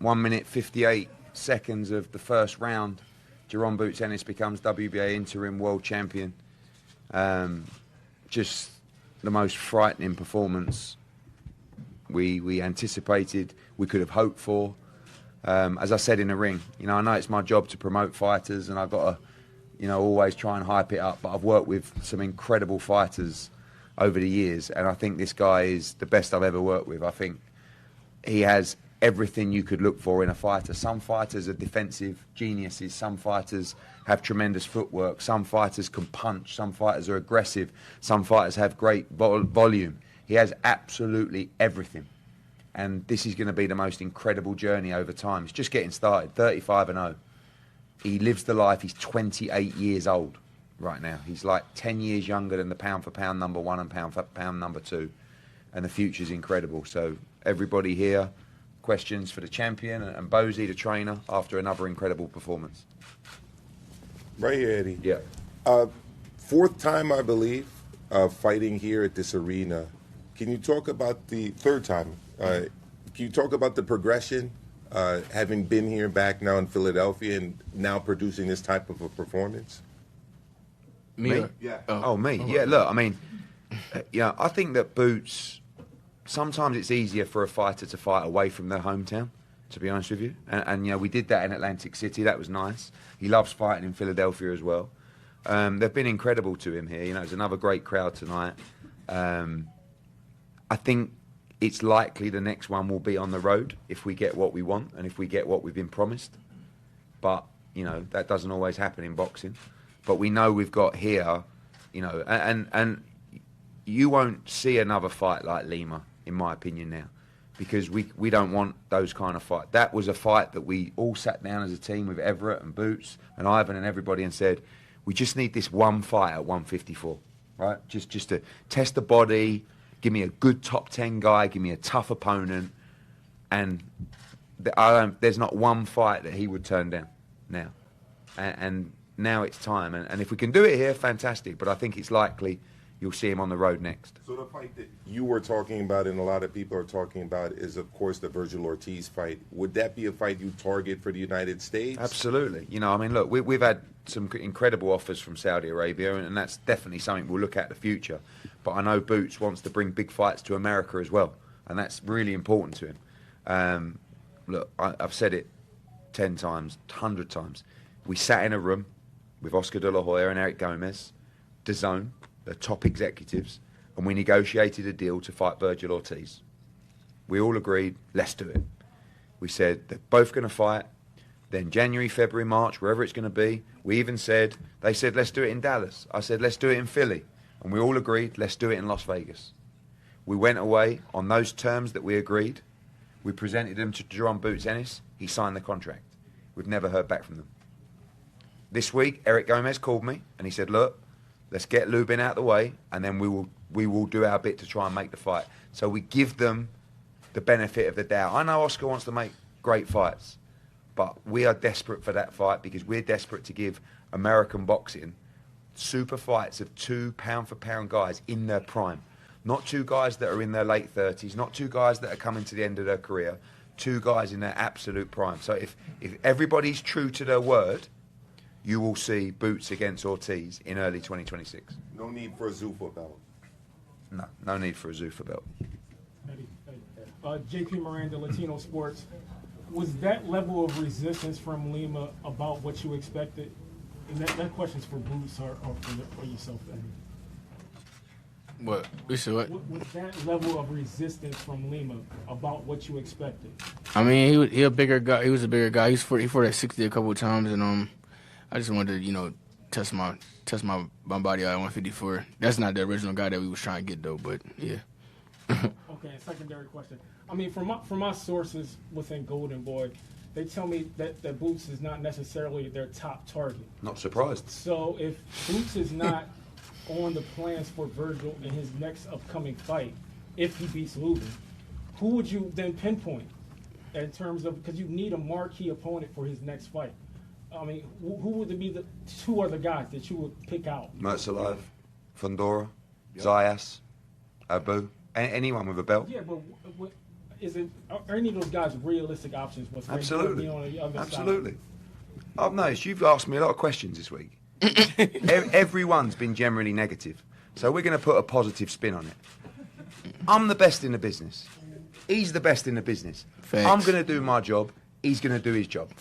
1 minute 58 seconds of the first round, Jaron Boots Ennis becomes WBA interim world champion. Just the most frightening performance we anticipated, we could have hoped for. As I said in the ring, I know it's my job to promote fighters, and I've got to, always try and hype it up. But I've worked with some incredible fighters over the years, and I think this guy is the best I've ever worked with. I think he has everything you could look for in a fighter. Some fighters are defensive geniuses. Some fighters have tremendous footwork. Some fighters can punch. Some fighters are aggressive. Some fighters have great volume. He has absolutely everything. And this is going to be the most incredible journey over time. It's just getting started, 35-0. He lives the life. He's 28 years old right now. He's like 10 years younger than the pound-for-pound number one and pound-for-pound number two. And the future's incredible. So everybody here, questions for the champion and Bozy, the trainer, after another incredible performance. Right here, Eddie. Yeah. Fourth time, I believe, fighting here at this arena. Can you talk about the third time? Can you talk about the progression, having been here back now in Philadelphia and now producing this type of a performance? Me? Yeah. Oh, me? Yeah, look, I mean, I think that Boots, sometimes it's easier for a fighter to fight away from their hometown, to be honest with you. And we did that in Atlantic City. That was nice. He loves fighting in Philadelphia as well. They've been incredible to him here. It's another great crowd tonight. I think it's likely the next one will be on the road if we get what we want and if we get what we've been promised. But, that doesn't always happen in boxing. But we know we've got here, and you won't see another fight like Lima, in my opinion now, because we don't want those kind of fights. That was a fight that we all sat down as a team with Everett and Boots and Ivan and everybody and said, we just need this one fight at 154, right? Just to test the body, give me a good top 10 guy, give me a tough opponent, and there's not one fight that he would turn down now. And now it's time. And if we can do it here, fantastic. But I think it's likely you'll see him on the road next. So the fight that you were talking about and a lot of people are talking about is, of course, the Vergil Ortiz fight. Would that be a fight you target for the United States? Absolutely. Look, we've had some incredible offers from Saudi Arabia, and that's definitely something we'll look at in the future. But I know Boots wants to bring big fights to America as well, and that's really important to him. Look, I've said it 10 times, 100 times. We sat in a room with Oscar De La Hoya and Eric Gomez, DAZN, the top executives, and we negotiated a deal to fight Vergil Ortiz. We all agreed, let's do it. We said they're both going to fight. Then January, February, March, wherever it's going to be. We even said, they said, let's do it in Dallas. I said, let's do it in Philly. And we all agreed, let's do it in Las Vegas. We went away on those terms that we agreed. We presented them to Jaron Boots Ennis. He signed the contract. We've never heard back from them. This week, Eric Gomez called me and he said, look, let's get Lubin out of the way and then we will do our bit to try and make the fight. So we give them the benefit of the doubt. I know Oscar wants to make great fights, but we are desperate for that fight because we're desperate to give American boxing super fights of 2 pound-for-pound guys in their prime. Not 2 guys that are in their late 30s, not 2 guys that are coming to the end of their career, 2 guys in their absolute prime. So if everybody's true to their word, you will see Boots against Ortiz in early 2026. No need for a Zuffa belt. No need for a Zuffa belt. JP Miranda, Latino Sports. Was that level of resistance from Lima about what you expected? And that question's for Boots or for yourself, Eddie. What? You said what? Was that level of resistance from Lima about what you expected? I mean, he a bigger guy. He was a bigger guy. He fought at 60 a couple of times, and I just wanted to, test my body out at 154. That's not the original guy that we was trying to get though, but yeah. Okay, secondary question. I mean, from my sources within Golden Boy, they tell me that Boots is not necessarily their top target. Not surprised. So if Boots is not on the plans for Virgil in his next upcoming fight, if he beats Lubin, who would you then pinpoint in terms of, because you need a marquee opponent for his next fight? I mean, who would be the 2 other guys that you would pick out? Mertzalaev, Fundora, Zayas, Abu, anyone with a belt. Yeah, but are any of those guys realistic options? What's Absolutely. on the other Absolutely. I've noticed you've asked me a lot of questions this week. Everyone's been generally negative. So we're going to put a positive spin on it. I'm the best in the business. He's the best in the business. Facts. I'm going to do my job. He's going to do his job.